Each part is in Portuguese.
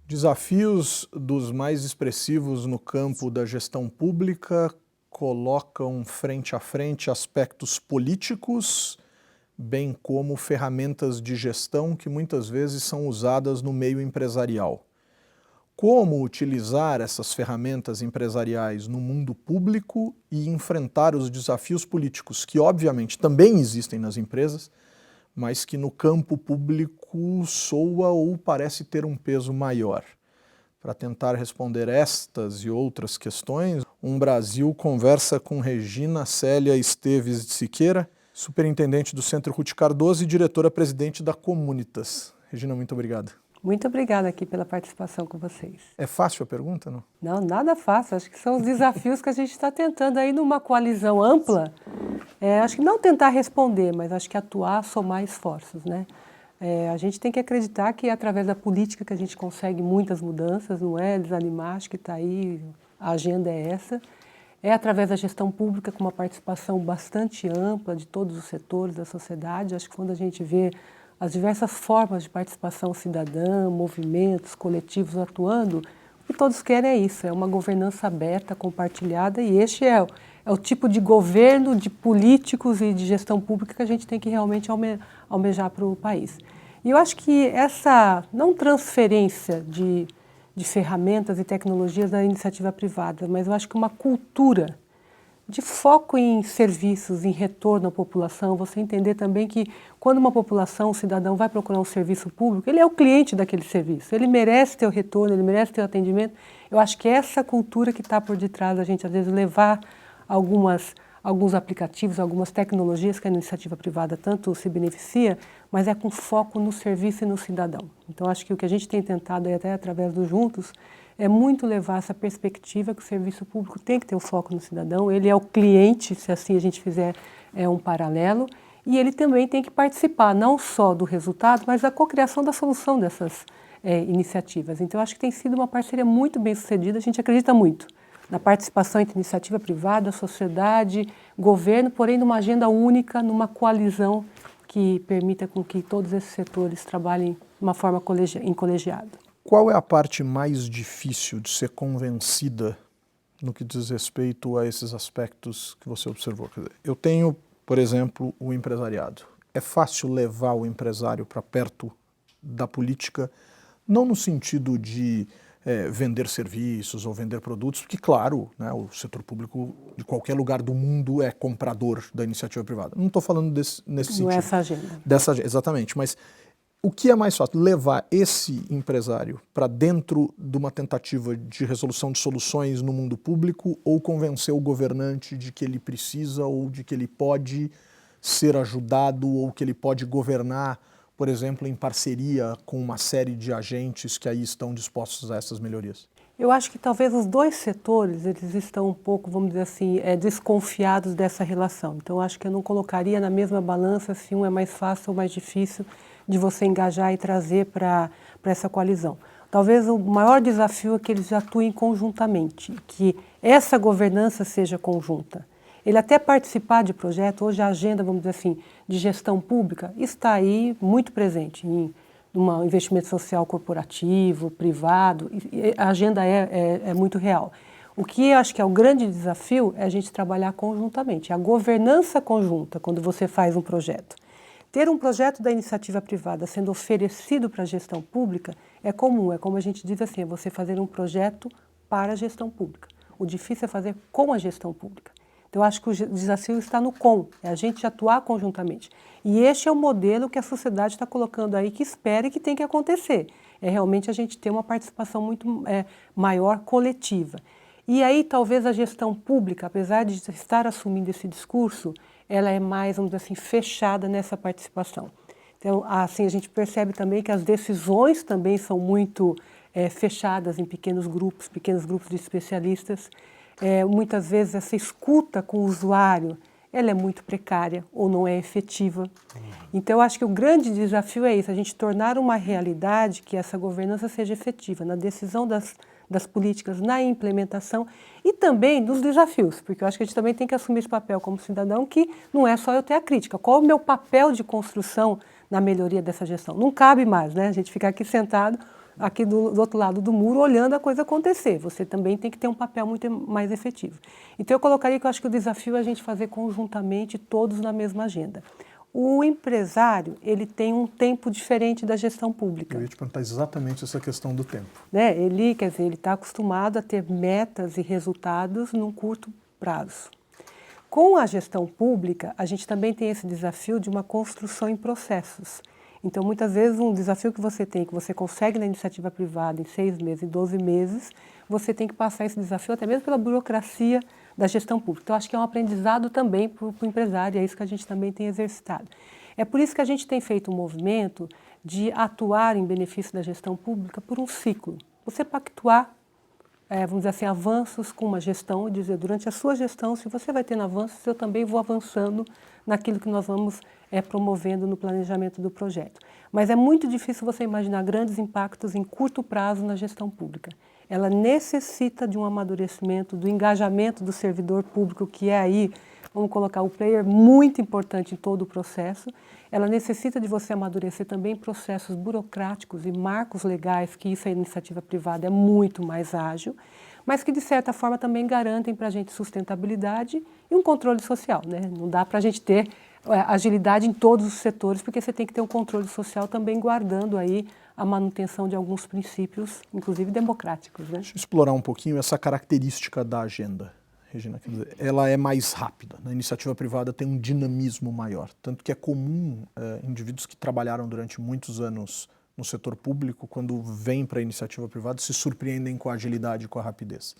Desafios dos mais expressivos no campo da gestão pública colocam frente a frente aspectos políticos, bem como ferramentas de gestão que muitas vezes são usadas no meio empresarial. Como utilizar essas ferramentas empresariais no mundo público e enfrentar os desafios políticos que obviamente também existem nas empresas, mas que no campo público soa ou parece ter um peso maior. Para tentar responder estas e outras questões, Brasil conversa com Regina Célia Esteves de Siqueira, superintendente do Centro Ruth Cardoso e diretora-presidente da Comunitas. Regina, muito obrigado. Muito obrigada aqui pela participação com vocês. É fácil a pergunta, não? Não, nada fácil. Acho que são os desafios que a gente está tentando aí numa coalizão ampla. Acho que não tentar responder, mas acho que atuar, somar esforços, né? A gente tem que acreditar que é através da política que a gente consegue muitas mudanças, não é desanimar, acho que está aí, a agenda é essa. É através da gestão pública com uma participação bastante ampla de todos os setores da sociedade. Acho que quando a gente vê as diversas formas de participação cidadã, movimentos coletivos atuando, o que todos querem é isso, é uma governança aberta, compartilhada, e este é o tipo de governo, de políticos e de gestão pública que a gente tem que realmente almejar para o país. E eu acho que essa não transferência de ferramentas e tecnologias da iniciativa privada, mas eu acho que uma cultura de foco em serviços, em retorno à população, você entender também que quando uma população, um cidadão vai procurar um serviço público, ele é o cliente daquele serviço, ele merece ter o retorno, ele merece ter o atendimento. Eu acho que essa cultura que está por detrás da gente, às vezes, levar alguns aplicativos, algumas tecnologias que a iniciativa privada tanto se beneficia, mas é com foco no serviço e no cidadão. Então, acho que o que a gente tem tentado, até através do Juntos, é muito levar essa perspectiva que o serviço público tem que ter o foco no cidadão, ele é o cliente, se assim a gente fizer um paralelo, e ele também tem que participar não só do resultado, mas da cocriação da solução dessas iniciativas. Então, acho que tem sido uma parceria muito bem sucedida, a gente acredita muito na participação entre iniciativa privada, sociedade, governo, porém numa agenda única, numa coalizão que permita com que todos esses setores trabalhem de uma forma em colegiado. Qual é a parte mais difícil de ser convencida no que diz respeito a esses aspectos que você observou? Quer dizer, eu tenho, por exemplo, o empresariado. É fácil levar o empresário para perto da política, não no sentido de vender serviços ou vender produtos, porque, claro, né, o setor público de qualquer lugar do mundo é comprador da iniciativa privada. Não estou falando nesse sentido. Não é essa agenda. Exatamente, mas o que é mais fácil? Levar esse empresário para dentro de uma tentativa de resolução de soluções no mundo público ou convencer o governante de que ele precisa ou de que ele pode ser ajudado ou que ele pode governar, por exemplo, em parceria com uma série de agentes que aí estão dispostos a essas melhorias? Eu acho que talvez os dois setores, eles estão um pouco, vamos dizer assim, desconfiados dessa relação. Então, acho que eu não colocaria na mesma balança se um é mais fácil ou mais difícil de você engajar e trazer para essa coalizão. Talvez o maior desafio é que eles atuem conjuntamente, que essa governança seja conjunta. Ele até participar de projeto, hoje a agenda, vamos dizer assim, de gestão pública está aí muito presente em um investimento social corporativo, privado, e a agenda é muito real. O que eu acho que é o grande desafio é a gente trabalhar conjuntamente, a governança conjunta, quando você faz um projeto. Ter um projeto da iniciativa privada sendo oferecido para a gestão pública é comum, é como a gente diz assim, é você fazer um projeto para a gestão pública. O difícil é fazer com a gestão pública. Então, eu acho que o desafio está no é a gente atuar conjuntamente. E este é o modelo que a sociedade está colocando aí, que espera e que tem que acontecer. É realmente a gente ter uma participação muito maior, coletiva. E aí, talvez a gestão pública, apesar de estar assumindo esse discurso, ela é mais, vamos dizer assim, fechada nessa participação. Então, assim, a gente percebe também que as decisões também são muito fechadas em pequenos grupos de especialistas. Muitas vezes essa escuta com o usuário, ela é muito precária ou não é efetiva. Então, eu acho que o grande desafio é isso, a gente tornar uma realidade que essa governança seja efetiva na decisão das políticas, na implementação e também dos desafios, porque eu acho que a gente também tem que assumir esse papel como cidadão, que não é só eu ter a crítica. Qual é o meu papel de construção na melhoria dessa gestão? Não cabe mais, né? A gente ficar aqui sentado aqui do outro lado do muro olhando a coisa acontecer. Você também tem que ter um papel muito mais efetivo. Então eu colocaria que eu acho que o desafio é a gente fazer conjuntamente, todos na mesma agenda. O empresário, ele tem um tempo diferente da gestão pública. Eu ia te perguntar exatamente essa questão do tempo. Né? Ele está acostumado a ter metas e resultados num curto prazo. Com a gestão pública, a gente também tem esse desafio de uma construção em processos. Então, muitas vezes, um desafio que você consegue na iniciativa privada em 6 meses, em 12 meses, você tem que passar esse desafio até mesmo pela burocracia da gestão pública. Então, acho que é um aprendizado também para o empresário, é isso que a gente também tem exercitado. É por isso que a gente tem feito um movimento de atuar em benefício da gestão pública por um ciclo. Você pactuar, vamos dizer assim, avanços com uma gestão e dizer, durante a sua gestão, se você vai tendo avanços, eu também vou avançando naquilo que nós vamos promovendo no planejamento do projeto. Mas é muito difícil você imaginar grandes impactos em curto prazo na gestão pública. Ela necessita de um amadurecimento, do engajamento do servidor público, que é aí, vamos colocar o player muito importante em todo o processo. Ela necessita de você amadurecer também processos burocráticos e marcos legais, que isso a iniciativa privada é muito mais ágil, mas que de certa forma também garantem para a gente sustentabilidade e um controle social, né? Não dá para a gente ter agilidade em todos os setores, porque você tem que ter um controle social também guardando aí a manutenção de alguns princípios, inclusive democráticos, né? Deixa eu explorar um pouquinho essa característica da agenda, Regina. Quer dizer, ela é mais rápida. Na iniciativa privada tem um dinamismo maior. Tanto que é comum indivíduos que trabalharam durante muitos anos no setor público, quando vêm para a iniciativa privada, se surpreendem com a agilidade e com a rapidez.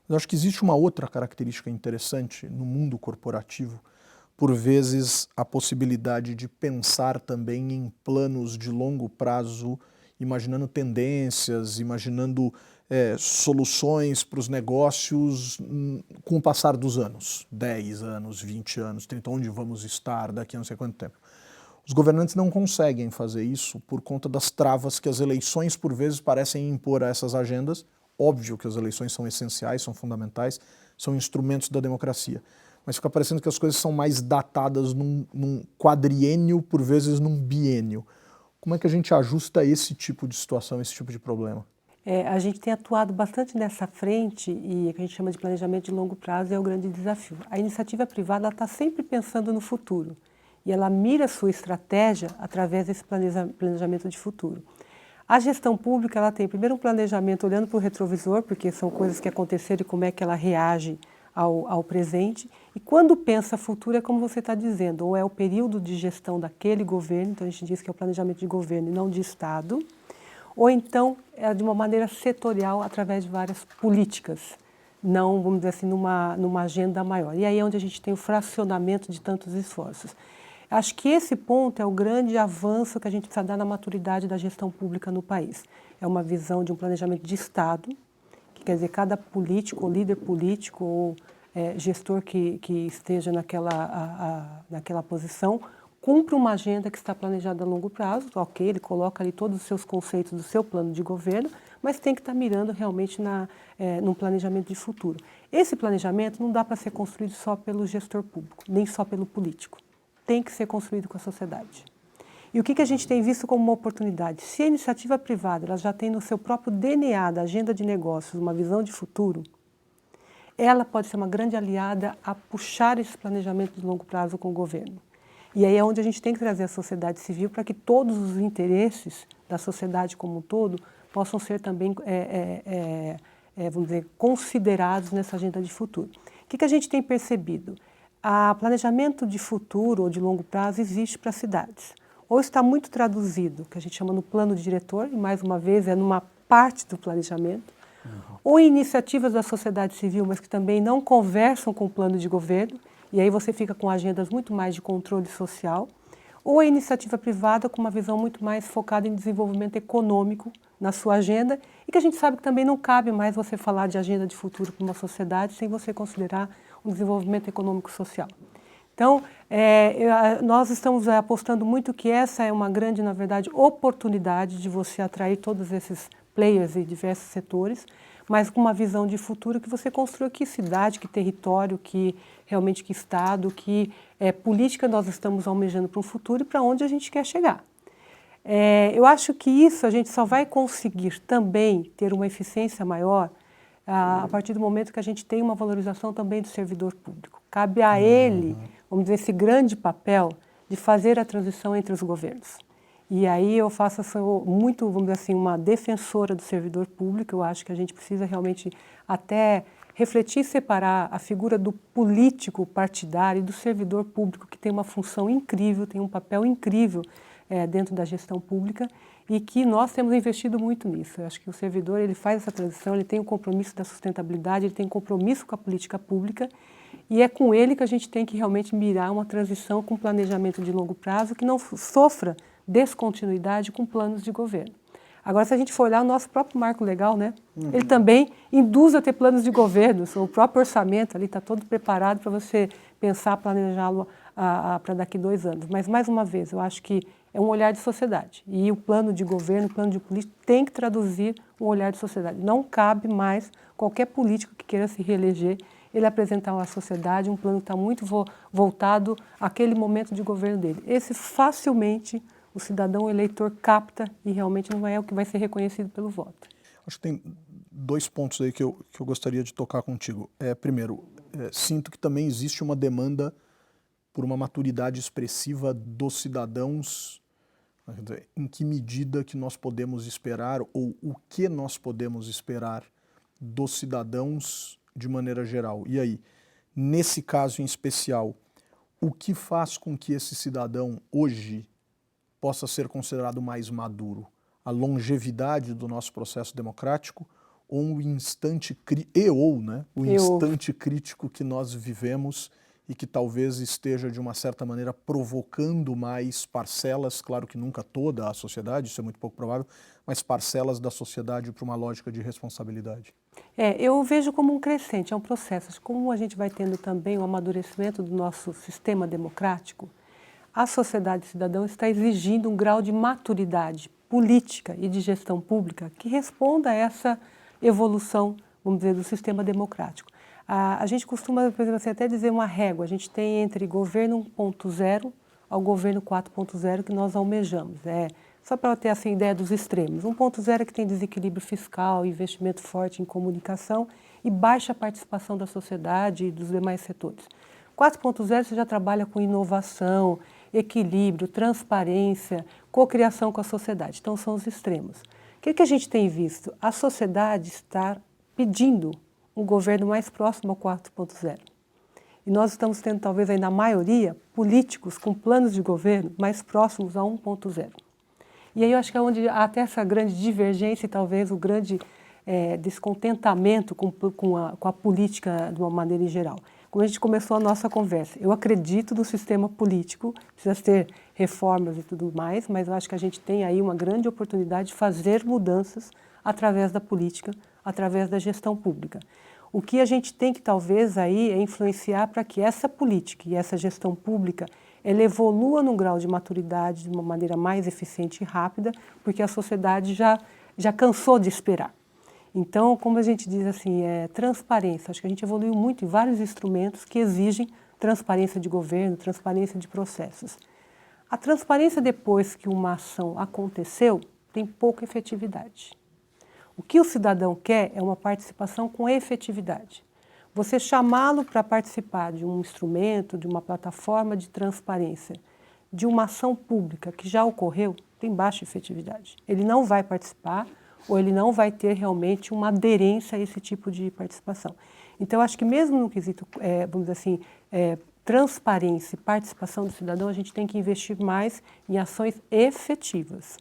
Mas acho que existe uma outra característica interessante no mundo corporativo, por vezes a possibilidade de pensar também em planos de longo prazo, imaginando tendências, imaginando soluções para os negócios com o passar dos anos, 10 anos, 20 anos, 30, onde vamos estar daqui a não sei quanto tempo. Os governantes não conseguem fazer isso por conta das travas que as eleições, por vezes, parecem impor a essas agendas. Óbvio que as eleições são essenciais, são fundamentais, são instrumentos da democracia. Mas fica parecendo que as coisas são mais datadas num quadriênio, por vezes num biênio. Como é que a gente ajusta esse tipo de situação, esse tipo de problema? A gente tem atuado bastante nessa frente e o que a gente chama de planejamento de longo prazo é o grande desafio. A iniciativa privada está sempre pensando no futuro e ela mira a sua estratégia através desse planejamento de futuro. A gestão pública ela tem primeiro um planejamento olhando para o retrovisor, porque são coisas que aconteceram e como é que ela reage ao presente. E quando pensa futuro é como você está dizendo, ou é o período de gestão daquele governo, então a gente diz que é o planejamento de governo e não de Estado, ou então é de uma maneira setorial através de várias políticas, não, vamos dizer assim, numa agenda maior. E aí é onde a gente tem o fracionamento de tantos esforços. Acho que esse ponto é o grande avanço que a gente precisa dar na maturidade da gestão pública no país. É uma visão de um planejamento de Estado, que quer dizer, cada político, ou líder político, ou gestor que esteja naquela posição, cumpre uma agenda que está planejada a longo prazo, ok, ele coloca ali todos os seus conceitos do seu plano de governo, mas tem que estar mirando realmente num planejamento de futuro. Esse planejamento não dá para ser construído só pelo gestor público, nem só pelo político. Tem que ser construído com a sociedade. E o que a gente tem visto como uma oportunidade? Se a iniciativa privada ela já tem no seu próprio DNA da agenda de negócios uma visão de futuro, ela pode ser uma grande aliada a puxar esse planejamento de longo prazo com o governo. E aí é onde a gente tem que trazer a sociedade civil para que todos os interesses da sociedade como um todo possam ser também, vamos dizer, considerados nessa agenda de futuro. O que a gente tem percebido? O planejamento de futuro ou de longo prazo existe para as cidades. Ou está muito traduzido, que a gente chama no plano diretor, e mais uma vez é numa parte do planejamento, ou em iniciativas da sociedade civil, mas que também não conversam com o plano de governo, e aí você fica com agendas muito mais de controle social, ou a iniciativa privada com uma visão muito mais focada em desenvolvimento econômico na sua agenda, e que a gente sabe que também não cabe mais você falar de agenda de futuro para uma sociedade sem você considerar um desenvolvimento econômico-social. Então, nós estamos apostando muito que essa é uma grande, na verdade, oportunidade de você atrair todos esses players em diversos setores, mas com uma visão de futuro que você construa que cidade, que território, que realmente que estado, que política nós estamos almejando para um futuro e para onde a gente quer chegar. Eu acho que isso a gente só vai conseguir também ter uma eficiência maior a partir do momento que a gente tem uma valorização também do servidor público. Cabe a ele, vamos dizer, esse grande papel de fazer a transição entre os governos. E aí eu sou muito, vamos dizer assim, uma defensora do servidor público. Eu acho que a gente precisa realmente até refletir e separar a figura do político partidário e do servidor público, que tem uma função incrível, tem um papel incrível dentro da gestão pública, e que nós temos investido muito nisso. Eu acho que o servidor, ele faz essa transição, ele tem o compromisso da sustentabilidade, ele tem um compromisso com a política pública, e é com ele que a gente tem que realmente mirar uma transição com planejamento de longo prazo que não sofra descontinuidade com planos de governo. Agora, se a gente for olhar o nosso próprio marco legal, né, ele também induz a ter planos de governo, o próprio orçamento ali está todo preparado para você pensar, planejá-lo para daqui 2 anos. Mas, mais uma vez, eu acho que é um olhar de sociedade. E o plano de governo, o plano de política tem que traduzir um olhar de sociedade. Não cabe mais qualquer político que queira se reeleger ele apresentar à sociedade um plano que está muito voltado àquele momento de governo dele. Esse facilmente o cidadão eleitor capta e realmente não é o que vai ser reconhecido pelo voto. Acho que tem 2 pontos aí que eu gostaria de tocar contigo. Primeiro, sinto que também existe uma demanda por uma maturidade expressiva dos cidadãos. Em que medida que nós podemos esperar ou o que nós podemos esperar dos cidadãos de maneira geral? E aí, nesse caso em especial, o que faz com que esse cidadão hoje possa ser considerado mais maduro? A longevidade do nosso processo democrático ou o instante crítico que nós vivemos e que talvez esteja, de uma certa maneira, provocando mais parcelas, claro que nunca toda a sociedade, isso é muito pouco provável, mas parcelas da sociedade para uma lógica de responsabilidade? Eu vejo como um crescente, é um processo. Como a gente vai tendo também o amadurecimento do nosso sistema democrático, a sociedade cidadã está exigindo um grau de maturidade política e de gestão pública que responda a essa evolução, vamos dizer, do sistema democrático. A gente costuma, por exemplo, assim, até dizer uma régua, a gente tem entre governo 1.0 ao governo 4.0 que nós almejamos. Só para ter essa ideia dos extremos. 1.0 é que tem desequilíbrio fiscal, investimento forte em comunicação e baixa participação da sociedade e dos demais setores. 4.0 você já trabalha com inovação, equilíbrio, transparência, cocriação com a sociedade. Então, são os extremos. O que a gente tem visto? A sociedade está pedindo um governo mais próximo ao 4.0. E nós estamos tendo, talvez aí na maioria, políticos com planos de governo mais próximos a 1.0. E aí eu acho que é onde há até essa grande divergência e talvez o grande descontentamento com a política de uma maneira em geral. Como a gente começou a nossa conversa, eu acredito no sistema político, precisa ter reformas e tudo mais, mas eu acho que a gente tem aí uma grande oportunidade de fazer mudanças através da política, através da gestão pública. O que a gente tem que talvez aí é influenciar para que essa política e essa gestão pública ela evolua num grau de maturidade de uma maneira mais eficiente e rápida, porque a sociedade já cansou de esperar. Então, como a gente diz assim, transparência. Acho que a gente evoluiu muito em vários instrumentos que exigem transparência de governo, transparência de processos. A transparência depois que uma ação aconteceu tem pouca efetividade. O que o cidadão quer é uma participação com efetividade. Você chamá-lo para participar de um instrumento, de uma plataforma de transparência, de uma ação pública que já ocorreu, tem baixa efetividade. Ele não vai participar ou ele não vai ter realmente uma aderência a esse tipo de participação. Então, eu acho que mesmo no quesito, vamos dizer assim, transparência e participação do cidadão, a gente tem que investir mais em ações efetivas,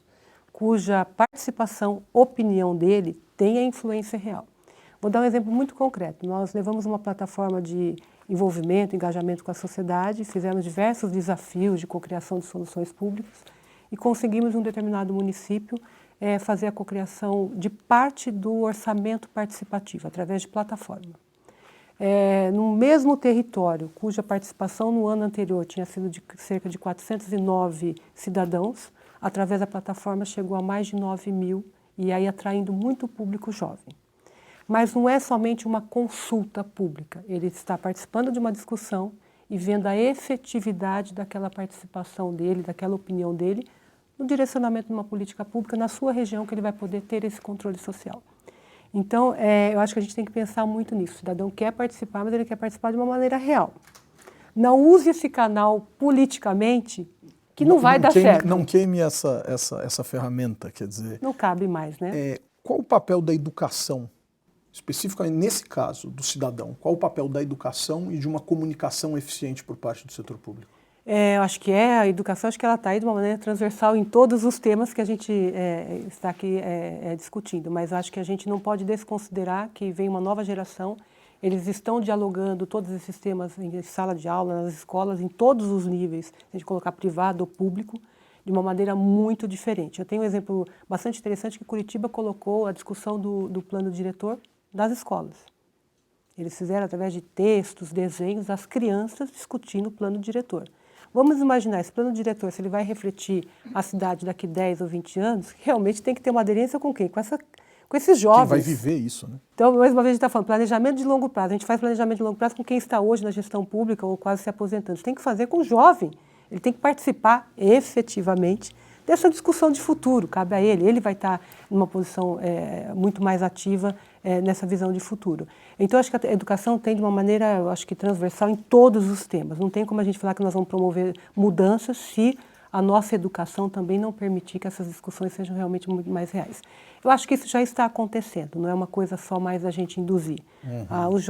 cuja participação, opinião dele, tenha influência real. Vou dar um exemplo muito concreto. Nós levamos uma plataforma de envolvimento, engajamento com a sociedade, fizemos diversos desafios de cocriação de soluções públicas e conseguimos, em um determinado município, fazer a cocriação de parte do orçamento participativo, através de plataforma. No mesmo território, cuja participação no ano anterior tinha sido de cerca de 409 cidadãos, através da plataforma chegou a mais de 9.000 e aí atraindo muito público jovem. Mas não é somente uma consulta pública, ele está participando de uma discussão e vendo a efetividade daquela participação dele, daquela opinião dele, no direcionamento de uma política pública na sua região, que ele vai poder ter esse controle social. Então, eu acho que a gente tem que pensar muito nisso. O cidadão quer participar, mas ele quer participar de uma maneira real. Não use esse canal politicamente, que não vai dar certo. Não queime essa ferramenta, quer dizer... Não cabe mais, né? Qual o papel da educação, especificamente nesse caso do cidadão? Qual o papel da educação e de uma comunicação eficiente por parte do setor público? Eu acho que a educação, acho que ela está aí de uma maneira transversal em todos os temas que a gente está aqui discutindo, mas acho que a gente não pode desconsiderar que vem uma nova geração, eles estão dialogando todos esses temas em sala de aula, nas escolas, em todos os níveis, se a gente colocar privado ou público, de uma maneira muito diferente. Eu tenho um exemplo bastante interessante que Curitiba colocou a discussão do plano diretor das escolas. Eles fizeram através de textos, desenhos, as crianças discutindo o plano diretor. Vamos imaginar, esse plano diretor, se ele vai refletir a cidade daqui 10 ou 20 anos, realmente tem que ter uma aderência com quem? Com esses jovens. Quem vai viver isso, né? Então, mais uma vez, a gente está falando planejamento de longo prazo. A gente faz planejamento de longo prazo com quem está hoje na gestão pública ou quase se aposentando. A gente tem que fazer com o jovem. Ele tem que participar efetivamente dessa discussão de futuro. Cabe a ele. Ele vai estar numa posição muito mais ativa nessa visão de futuro. Então, acho que a educação tem de uma maneira, eu acho que transversal em todos os temas. Não tem como a gente falar que nós vamos promover mudanças se a nossa educação também não permitir que essas discussões sejam realmente muito mais reais. Eu acho que isso já está acontecendo, não é uma coisa só mais a gente induzir.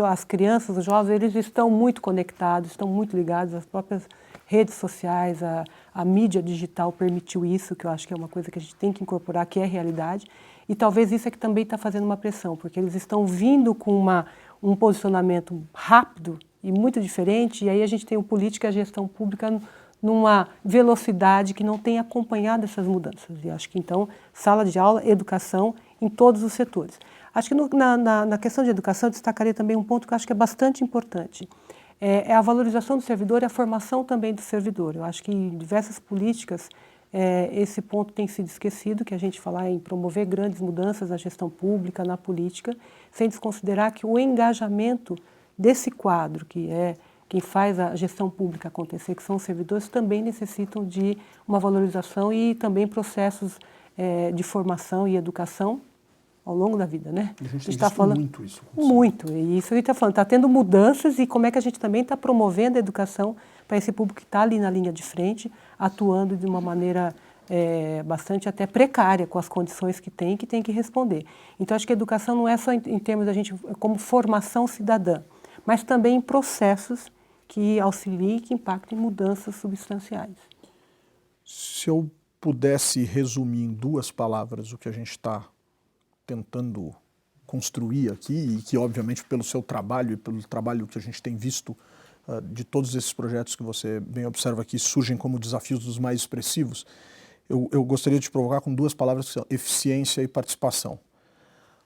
As crianças, os jovens, eles estão muito conectados, estão muito ligados às próprias redes sociais, a mídia digital permitiu isso, que eu acho que é uma coisa que a gente tem que incorporar, que é realidade. E talvez isso é que também está fazendo uma pressão, porque eles estão vindo com um posicionamento rápido e muito diferente, e aí a gente tem o político e a gestão pública numa velocidade que não tem acompanhado essas mudanças. E acho que, então, sala de aula, educação em todos os setores. Acho que na questão de educação eu destacaria também um ponto que eu acho que é bastante importante. É a valorização do servidor e a formação também do servidor. Eu acho que em diversas políticas esse ponto tem sido esquecido, que a gente falar em promover grandes mudanças na gestão pública, na política, sem desconsiderar que o engajamento desse quadro, que é quem faz a gestão pública acontecer, que são os servidores, também necessitam de uma valorização e também processos de formação e educação ao longo da vida, né? A gente está falando muito isso. Muito, e isso a gente está falando, está tendo mudanças e como é que a gente também está promovendo a educação para esse público que está ali na linha de frente, atuando de uma maneira bastante até precária com as condições que tem que responder. Então, acho que a educação não é só em termos da gente como formação cidadã, mas também em processos que auxiliem e que impactem mudanças substanciais. Se eu pudesse resumir em 2 palavras o que a gente está tentando construir aqui, e que obviamente pelo seu trabalho e pelo trabalho que a gente tem visto de todos esses projetos que você bem observa aqui, surgem como desafios dos mais expressivos, eu gostaria de te provocar com 2 palavras que são eficiência e participação.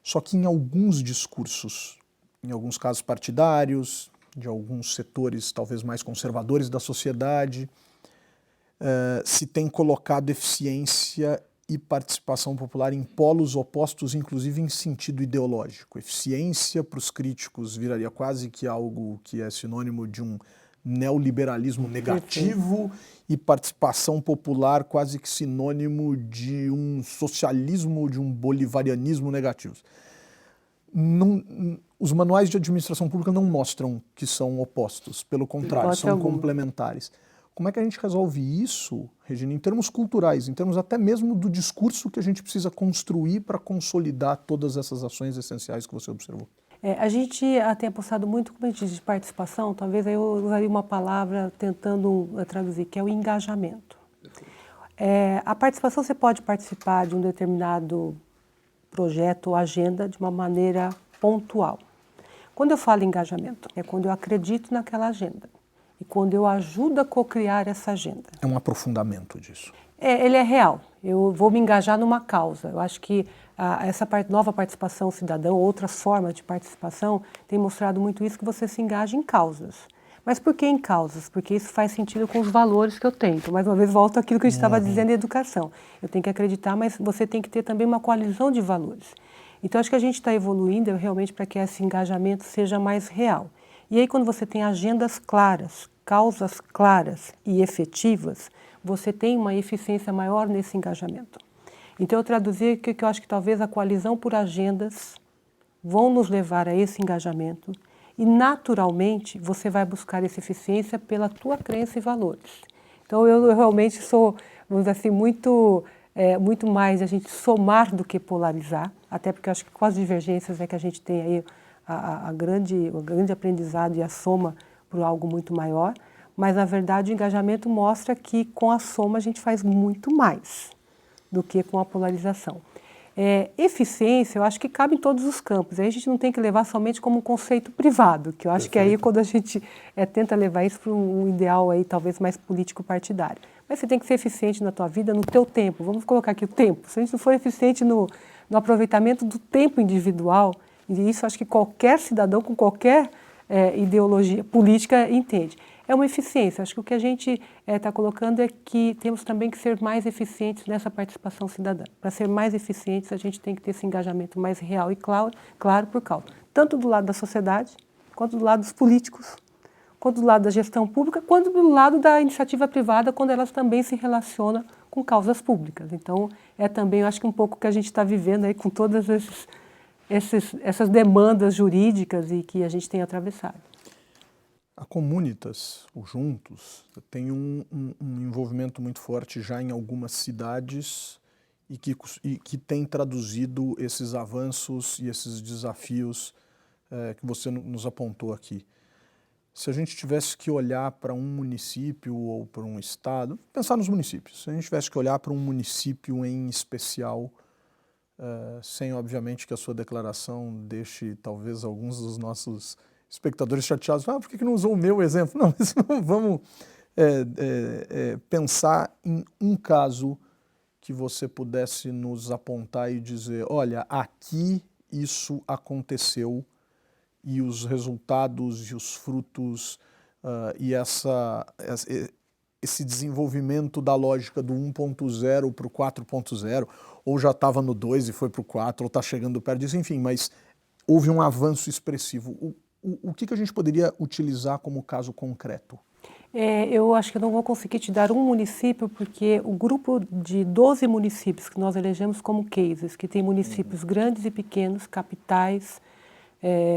Só que em alguns discursos, em alguns casos partidários, de alguns setores talvez mais conservadores da sociedade, se tem colocado eficiência e participação popular em polos opostos, inclusive em sentido ideológico. Eficiência para os críticos viraria quase que algo que é sinônimo de um neoliberalismo negativo e participação popular quase que sinônimo de um socialismo, de um bolivarianismo negativo. Os manuais de administração pública não mostram que são opostos, pelo contrário, são complementares. Como é que a gente resolve isso, Regina, em termos culturais, em termos até mesmo do discurso que a gente precisa construir para consolidar todas essas ações essenciais que você observou? A gente tem apostado muito, como a gente diz, de participação, talvez aí eu usaria uma palavra tentando traduzir, que é o engajamento. A participação, você pode participar de um determinado projeto ou agenda de uma maneira pontual. Quando eu falo engajamento, é quando eu acredito naquela agenda e quando eu ajudo a co-criar essa agenda. É um aprofundamento disso. Ele é real. Eu vou me engajar numa causa. Eu acho que essa nova participação cidadã, outras formas de participação, tem mostrado muito isso, que você se engaja em causas. Mas por que em causas? Porque isso faz sentido com os valores que eu tenho. Então, mais uma vez, volto àquilo que a gente estava dizendo em educação. Eu tenho que acreditar, mas você tem que ter também uma coalizão de valores. Então, acho que a gente está evoluindo realmente para que esse engajamento seja mais real. E aí, quando você tem agendas claras, causas claras e efetivas, você tem uma eficiência maior nesse engajamento. Então, eu traduzi que eu acho que talvez a coalizão por agendas vão nos levar a esse engajamento e, naturalmente, você vai buscar essa eficiência pela tua crença e valores. Então, eu realmente sou, vamos dizer assim, muito mais a gente somar do que polarizar, até porque eu acho que com as divergências é que a gente tem aí o grande aprendizado e a soma por algo muito maior, mas, na verdade, o engajamento mostra que com a soma a gente faz muito mais do que com a polarização. Eficiência, eu acho que cabe em todos os campos. Aí a gente não tem que levar somente como um conceito privado, que eu acho que aí quando a gente tenta levar isso para um ideal aí talvez mais político-partidário. Mas você tem que ser eficiente na tua vida, no teu tempo. Vamos colocar aqui o tempo. Se a gente não for eficiente no aproveitamento do tempo individual, e isso acho que qualquer cidadão com qualquer ideologia política entende. É uma eficiência. Acho que o que a gente está colocando é que temos também que ser mais eficientes nessa participação cidadã. Para ser mais eficientes, a gente tem que ter esse engajamento mais real e claro por causa, tanto do lado da sociedade, quanto do lado dos políticos, quanto do lado da gestão pública, quanto do lado da iniciativa privada, quando elas também se relacionam com causas públicas. Então, também, eu acho que um pouco que a gente está vivendo aí com todas essas demandas jurídicas e que a gente tem atravessado. A Comunitas, o Juntos, tem um envolvimento muito forte já em algumas cidades e que tem traduzido esses avanços e esses desafios que você nos apontou aqui. Se a gente tivesse que olhar para um município ou para um estado, pensar nos municípios, se a gente tivesse que olhar para um município em especial, sem obviamente que a sua declaração deixe talvez alguns dos nossos espectadores chateados, por que não usou o meu exemplo? Não, mas vamos pensar em um caso que você pudesse nos apontar e dizer, olha, aqui isso aconteceu e os resultados e os frutos e esse desenvolvimento da lógica do 1.0 para o 4.0, ou já estava no 2 e foi para o 4, ou está chegando perto disso, enfim, mas houve um avanço expressivo. O que a gente poderia utilizar como caso concreto? Eu acho que eu não vou conseguir te dar um município, porque o grupo de 12 municípios que nós elegemos como cases, que tem municípios grandes e pequenos, capitais,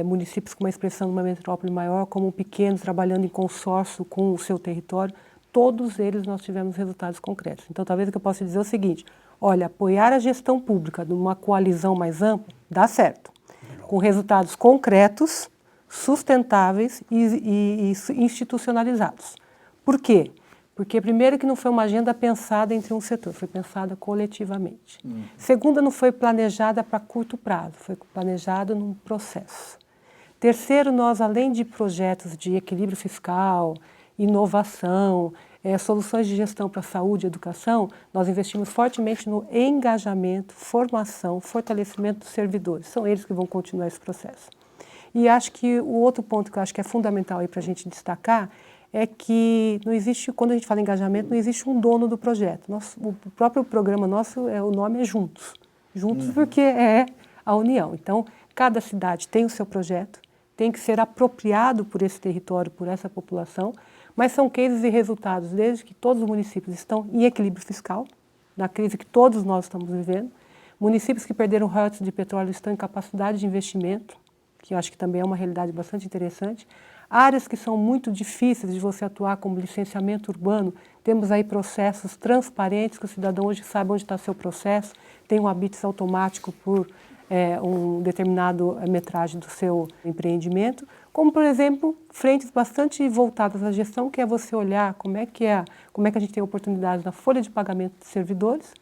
municípios com uma expressão numa metrópole maior, como pequenos, trabalhando em consórcio com o seu território, todos eles nós tivemos resultados concretos. Então, talvez o que eu possa dizer é o seguinte, olha, apoiar a gestão pública numa coalizão mais ampla, dá certo, com resultados concretos, sustentáveis e institucionalizados. Por quê? Porque, primeiro, que não foi uma agenda pensada entre um setor, foi pensada coletivamente. Segundo, não foi planejada para curto prazo, foi planejada num processo. Terceiro, nós, além de projetos de equilíbrio fiscal, inovação, soluções de gestão para saúde e educação, nós investimos fortemente no engajamento, formação, fortalecimento dos servidores. São eles que vão continuar esse processo. E acho que o outro ponto que eu acho que é fundamental para a gente destacar é que não existe, quando a gente fala em engajamento, não existe um dono do projeto. O próprio programa nosso, o nome é Juntos. Juntos porque é a união. Então, cada cidade tem o seu projeto, tem que ser apropriado por esse território, por essa população, mas são cases e resultados, desde que todos os municípios estão em equilíbrio fiscal, na crise que todos nós estamos vivendo. Municípios que perderam royalties de petróleo estão em capacidade de investimento, que eu acho que também é uma realidade bastante interessante. Áreas que são muito difíceis de você atuar, como licenciamento urbano, temos aí processos transparentes, que o cidadão hoje sabe onde está seu processo, tem um habites automático por um determinado metragem do seu empreendimento, como, por exemplo, frentes bastante voltadas à gestão, que é você olhar como é que a gente tem oportunidade na folha de pagamento de servidores,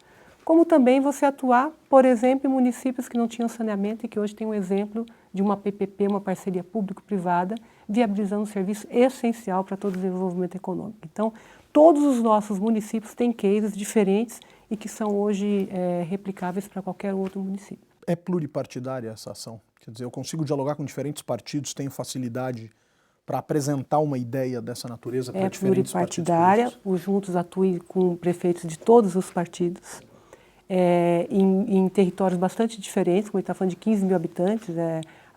como também você atuar, por exemplo, em municípios que não tinham saneamento e que hoje tem um exemplo de uma PPP, uma parceria público-privada, viabilizando um serviço essencial para todo o desenvolvimento econômico. Então, todos os nossos municípios têm cases diferentes e que são hoje replicáveis para qualquer outro município. É pluripartidária essa ação? Quer dizer, eu consigo dialogar com diferentes partidos, tenho facilidade para apresentar uma ideia dessa natureza para diferentes partidos políticos? É pluripartidária, o Juntos atua com prefeitos de todos os partidos, em territórios bastante diferentes, como ele está falando de 15 mil habitantes,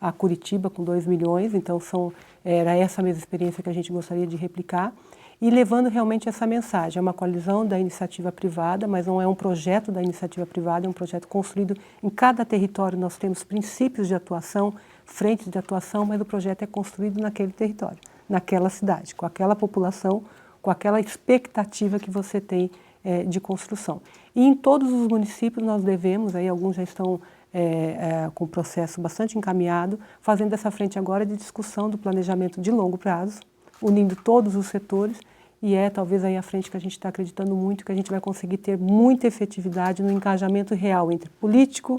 a Curitiba com 2 milhões, então era essa mesma experiência que a gente gostaria de replicar. e levando realmente essa mensagem. É uma coalizão da iniciativa privada, mas não é um projeto da iniciativa privada, é um projeto construído em cada território. Nós temos princípios de atuação, frentes de atuação, mas o projeto é construído naquele território, naquela cidade, com aquela população, com aquela expectativa que você tem de construção. E em todos os municípios nós devemos, aí alguns já estão com o processo bastante encaminhado, fazendo essa frente agora de discussão do planejamento de longo prazo, unindo todos os setores, e talvez aí a frente que a gente está acreditando muito, que a gente vai conseguir ter muita efetividade no engajamento real entre político,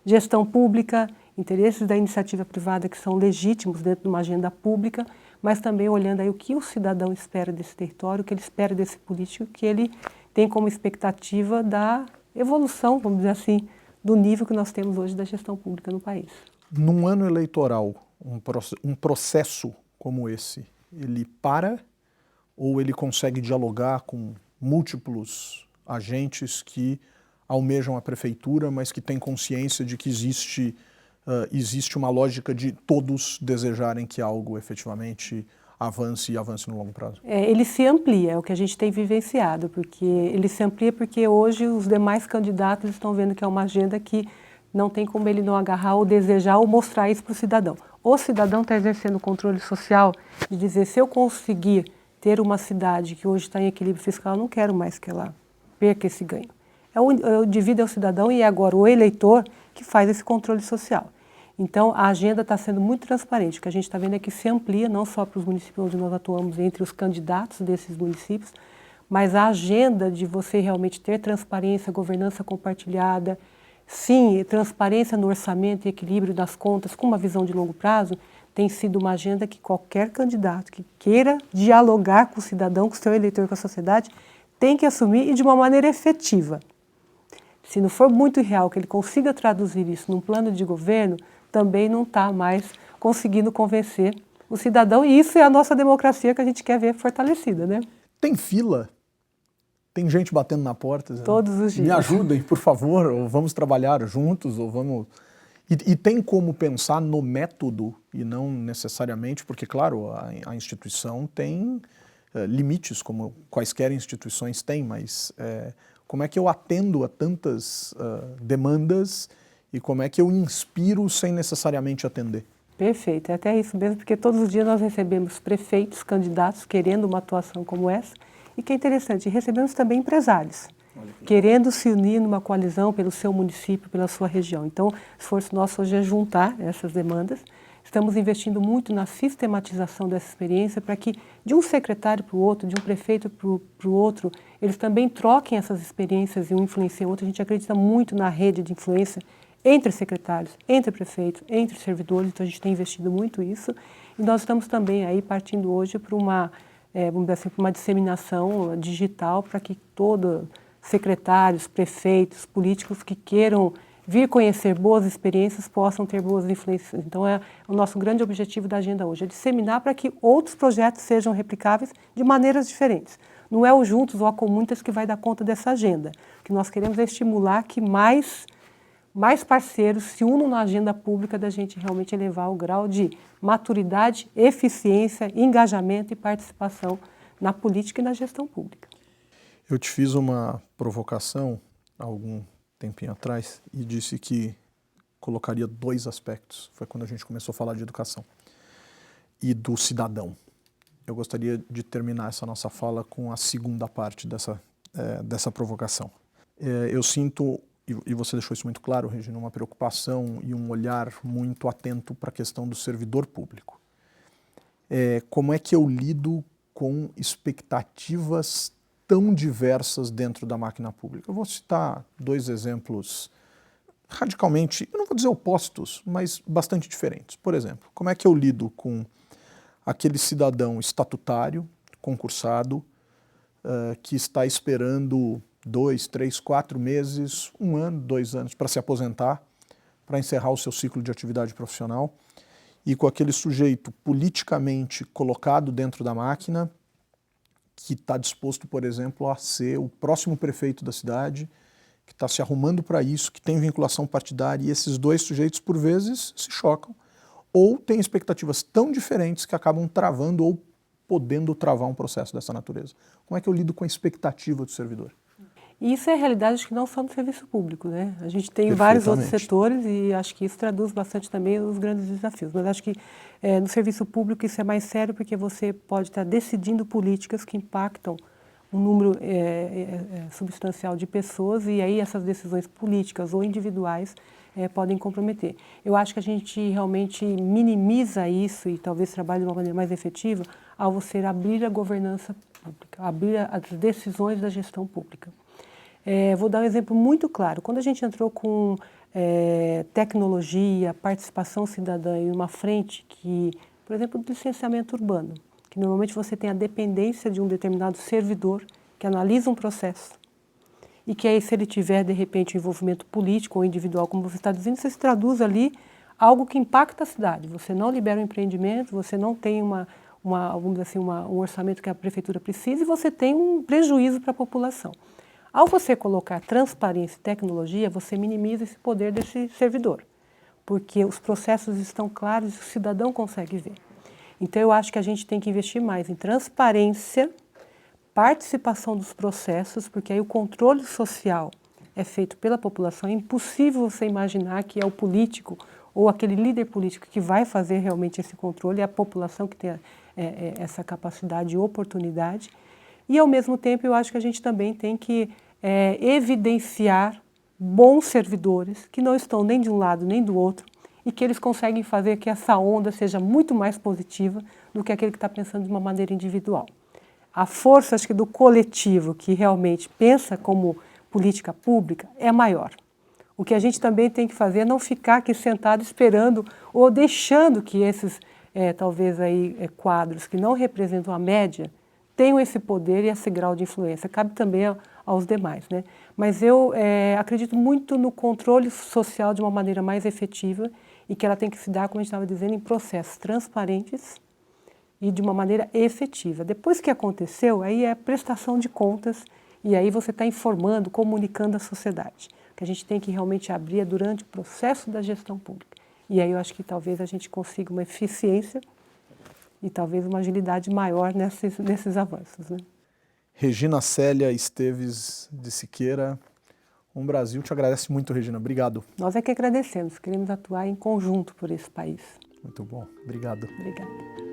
gestão pública, interesses da iniciativa privada que são legítimos dentro de uma agenda pública, mas também olhando aí o que o cidadão espera desse território, o que ele espera desse político, que ele tem como expectativa da evolução, vamos dizer assim, do nível que nós temos hoje da gestão pública no país. Num ano eleitoral, um processo como esse, ele para ou ele consegue dialogar com múltiplos agentes que almejam a prefeitura, mas que têm consciência de que existe uma lógica de todos desejarem que algo efetivamente avance e avance no longo prazo? Ele se amplia, é o que a gente tem vivenciado, porque ele se amplia porque hoje os demais candidatos estão vendo que é uma agenda que não tem como ele não agarrar ou desejar ou mostrar isso para o cidadão. O cidadão está exercendo o controle social de dizer, se eu conseguir ter uma cidade que hoje está em equilíbrio fiscal, eu não quero mais que ela perca esse ganho. O indivíduo é o cidadão e é agora o eleitor que faz esse controle social. Então, a agenda está sendo muito transparente. O que a gente está vendo é que se amplia, não só para os municípios onde nós atuamos, entre os candidatos desses municípios, mas a agenda de você realmente ter transparência, governança compartilhada, sim, transparência no orçamento e equilíbrio das contas com uma visão de longo prazo, tem sido uma agenda que qualquer candidato que queira dialogar com o cidadão, com o seu eleitor, com a sociedade, tem que assumir e de uma maneira efetiva. Se não for muito real que ele consiga traduzir isso num plano de governo, também não está mais conseguindo convencer o cidadão, e isso é a nossa democracia que a gente quer ver fortalecida, né? Tem fila? Tem gente batendo na porta? Todos os dias. Me ajudem, por favor, ou vamos trabalhar juntos, ou vamos... E tem como pensar no método e não necessariamente, porque, claro, a instituição tem limites, como quaisquer instituições têm, mas como é que eu atendo a tantas demandas e como é que eu inspiro sem necessariamente atender? Perfeito, é até isso mesmo, porque todos os dias nós recebemos prefeitos, candidatos querendo uma atuação como essa, e que é interessante, recebemos também empresários, querendo se unir numa coalizão pelo seu município, pela sua região. Então, o esforço nosso hoje é juntar essas demandas. Estamos investindo muito na sistematização dessa experiência para que, de um secretário para o outro, de um prefeito para o outro, eles também troquem essas experiências e um influencia o outro. A gente acredita muito na rede de influência entre secretários, entre prefeitos, entre servidores, então a gente tem investido muito isso. E nós estamos também aí partindo hoje para uma, vamos dizer assim, para uma disseminação digital para que todos secretários, prefeitos, políticos que queiram vir conhecer boas experiências possam ter boas influências. Então é o nosso grande objetivo da agenda hoje, é disseminar para que outros projetos sejam replicáveis de maneiras diferentes. Não é o Juntos ou a Comunitas que vai dar conta dessa agenda. O que nós queremos é estimular que mais parceiros se unam na agenda pública da gente realmente elevar o grau de maturidade, eficiência, engajamento e participação na política e na gestão pública. Eu te fiz uma provocação há algum tempinho atrás e disse que colocaria 2 aspectos. Foi quando a gente começou a falar de educação e do cidadão. Eu gostaria de terminar essa nossa fala com a segunda parte dessa provocação. Eu sinto, e você deixou isso muito claro, Regina, uma preocupação e um olhar muito atento para a questão do servidor público. Como é que eu lido com expectativas tão diversas dentro da máquina pública? Eu vou citar 2 exemplos radicalmente, eu não vou dizer opostos, mas bastante diferentes. Por exemplo, como é que eu lido com aquele cidadão estatutário, concursado, que está esperando 2, 3, 4 meses, 1 ano, 2 anos para se aposentar, para encerrar o seu ciclo de atividade profissional, e com aquele sujeito politicamente colocado dentro da máquina, que está disposto, por exemplo, a ser o próximo prefeito da cidade, que está se arrumando para isso, que tem vinculação partidária, e esses 2 sujeitos, por vezes, se chocam, ou têm expectativas tão diferentes que acabam travando ou podendo travar um processo dessa natureza? Como é que eu lido com a expectativa do servidor? E isso é realidade, acho que não só no serviço público, né? A gente tem vários outros setores e acho que isso traduz bastante também os grandes desafios. Mas acho que no serviço público isso é mais sério porque você pode estar decidindo políticas que impactam um número substancial de pessoas e aí essas decisões políticas ou individuais podem comprometer. Eu acho que a gente realmente minimiza isso e talvez trabalhe de uma maneira mais efetiva ao você abrir a governança pública, abrir as decisões da gestão pública. Vou dar um exemplo muito claro. Quando a gente entrou com tecnologia, participação cidadã em uma frente que, por exemplo, do licenciamento urbano, que normalmente você tem a dependência de um determinado servidor que analisa um processo e que aí, se ele tiver, de repente, um envolvimento político ou individual, como você está dizendo, você se traduz ali algo que impacta a cidade. Você não libera um empreendimento, você não tem vamos dizer assim, um orçamento que a prefeitura precisa e você tem um prejuízo para a população. Ao você colocar transparência e tecnologia, você minimiza esse poder desse servidor, porque os processos estão claros e o cidadão consegue ver. Então, eu acho que a gente tem que investir mais em transparência, participação dos processos, porque aí o controle social é feito pela população. É impossível você imaginar que é o político ou aquele líder político que vai fazer realmente esse controle, é a população que tem essa capacidade e oportunidade. E, ao mesmo tempo, eu acho que a gente também tem que evidenciar bons servidores que não estão nem de um lado nem do outro e que eles conseguem fazer que essa onda seja muito mais positiva do que aquele que está pensando de uma maneira individual. A força, acho que, do coletivo que realmente pensa como política pública é maior. O que a gente também tem que fazer é não ficar aqui sentado esperando ou deixando que esses, talvez, quadros que não representam a média tenham esse poder e esse grau de influência. Cabe também aos demais, né? Mas eu acredito muito no controle social de uma maneira mais efetiva e que ela tem que se dar, como a gente estava dizendo, em processos transparentes e de uma maneira efetiva. Depois que aconteceu, aí é prestação de contas e aí você está informando, comunicando à sociedade. O que a gente tem que realmente abrir é durante o processo da gestão pública. E aí eu acho que talvez a gente consiga uma eficiência e talvez uma agilidade maior nesses avanços, né? Regina Célia Esteves de Siqueira, Brasil te agradece muito, Regina. Obrigado. Nós é que agradecemos, queremos atuar em conjunto por esse país. Muito bom. Obrigado. Obrigada.